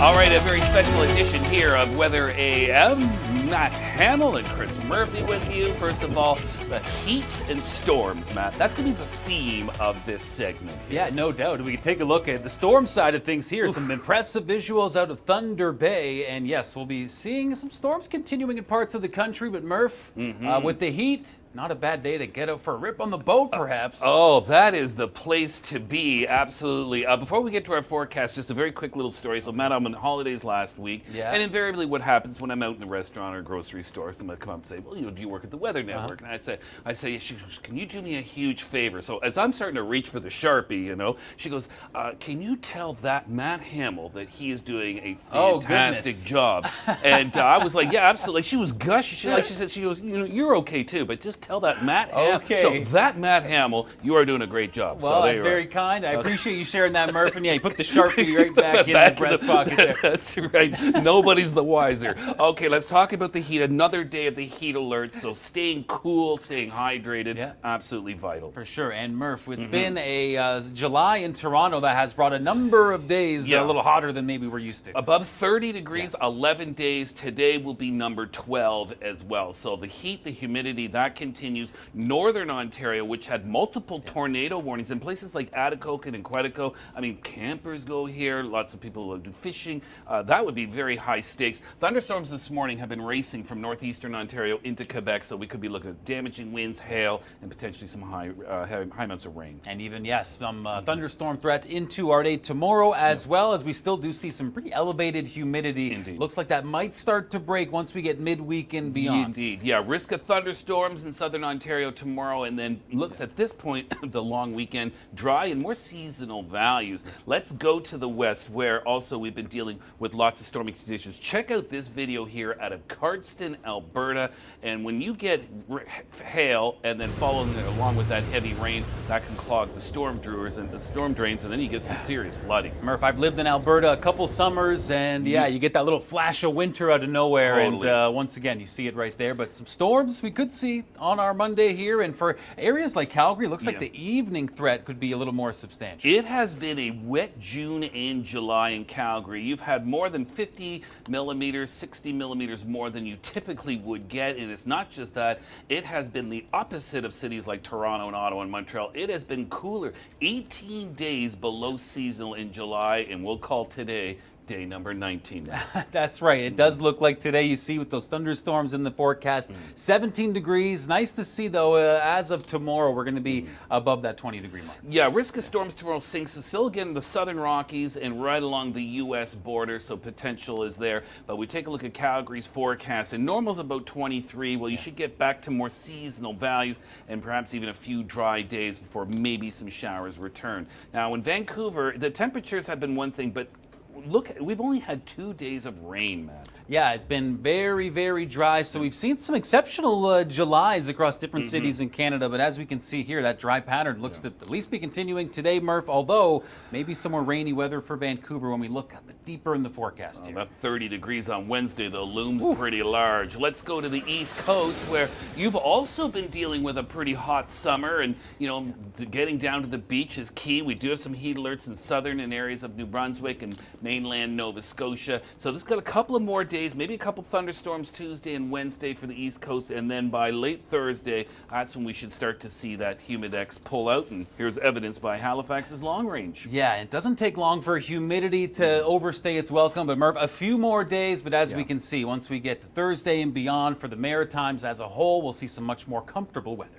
All right, a very special edition here of Weather AM. Matt Hamel and Chris Murphy with you. First of all, the heat and storms, Matt. That's going to be the theme of this segment here. Yeah, no doubt. We can take a look at the storm side of things here. Some impressive visuals out of Thunder Bay. And yes, we'll be seeing some storms continuing in parts of the country. But Murph, with the heat, not a bad day to get out for a rip on the boat, perhaps. Oh, that is the place to be, absolutely. Before we get to our forecast, just a very quick little story. So, Matt, I'm on holidays last week, and invariably what happens when I'm out in the restaurant or grocery store, somebody come up and say, well, do you work at the Weather Network? And I say, she goes, can you do me a huge favor? So as I'm starting to reach for the Sharpie, she goes, can you tell that Matt Hamel that he is doing a fantastic job? And I was like, yeah, absolutely. She was gushing. She said, you're okay too, but just tell that Matt Hamel. So that Matt Hamel, you are doing a great job. Well, that's very kind. I appreciate you sharing that, Murph. And yeah, you put the Sharpie right back in the breast pocket there. That's right. Nobody's the wiser. Okay, let's talk about the heat. Another day of the heat alert. So staying cool, staying hydrated, absolutely vital. For sure. And Murph, it's been a July in Toronto that has brought a number of days a little hotter than maybe we're used to. Above 30 degrees, 11 days. Today will be number 12 as well. So the heat, the humidity, that continues. Northern Ontario, which had multiple tornado warnings in places like Atikokan and Quetico. I mean, campers go here. Lots of people do fishing. That would be very high stakes. Thunderstorms this morning have been racing from northeastern Ontario into Quebec, so we could be looking at damaging winds, hail, and potentially some high amounts of rain. And even, some thunderstorm threat into our day tomorrow, as well as we still do see some pretty elevated humidity. Indeed. Looks like that might start to break once we get midweek and beyond. Indeed. Yeah, risk of thunderstorms in southern Ontario tomorrow, and then looks at this point of the long weekend, dry and more seasonal values. Let's go to the west, where also we've been dealing with lots of stormy conditions. Check out this video here out of Cardston, Alberta, and when you get hail and then following it along with that heavy rain, that can clog the storm drains, and then you get some serious flooding. Murph, I've lived in Alberta a couple summers, and you get that little flash of winter out of nowhere, and once again, you see it right there. But some storms we could see on our Monday here, and for areas like Calgary, looks like the evening threat could be a little more substantial. It has been a wet June and July in Calgary. You've had more than 50 millimeters, 60 millimeters more than you typically would get, and it's not just that. It has been the opposite of cities like Toronto and Ottawa and Montreal. It has been cooler. 18 days below seasonal in July, and we'll call today day number 19. That's right. It does look like today, you see with those thunderstorms in the forecast, 17 degrees. Nice to see, though, as of tomorrow, we're going to be above that 20-degree mark. Yeah, risk of storms tomorrow sinks still again in the southern Rockies and right along the U.S. border, so potential is there. But we take a look at Calgary's forecast, and normal's about 23. Well, you should get back to more seasonal values and perhaps even a few dry days before maybe some showers return. Now, in Vancouver, the temperatures have been one thing, but look, we've only had 2 days of rain, Matt. Yeah, it's been very, very dry. So we've seen some exceptional Julys across different cities in Canada. But as we can see here, that dry pattern looks to at least be continuing today, Murph, although maybe some more rainy weather for Vancouver when we look a bit deeper in the forecast here. About 30 degrees on Wednesday, though, looms pretty large. Let's go to the East Coast, where you've also been dealing with a pretty hot summer. And, getting down to the beach is key. We do have some heat alerts in southern and areas of New Brunswick and mainland Nova Scotia. So this got a couple of more days, maybe a couple thunderstorms Tuesday and Wednesday for the East Coast, and then by late Thursday, that's when we should start to see that humidex pull out, and here's evidence by Halifax's long range. Yeah, it doesn't take long for humidity to overstay its welcome, but Murph, a few more days, but as we can see, once we get to Thursday and beyond for the Maritimes as a whole, we'll see some much more comfortable weather.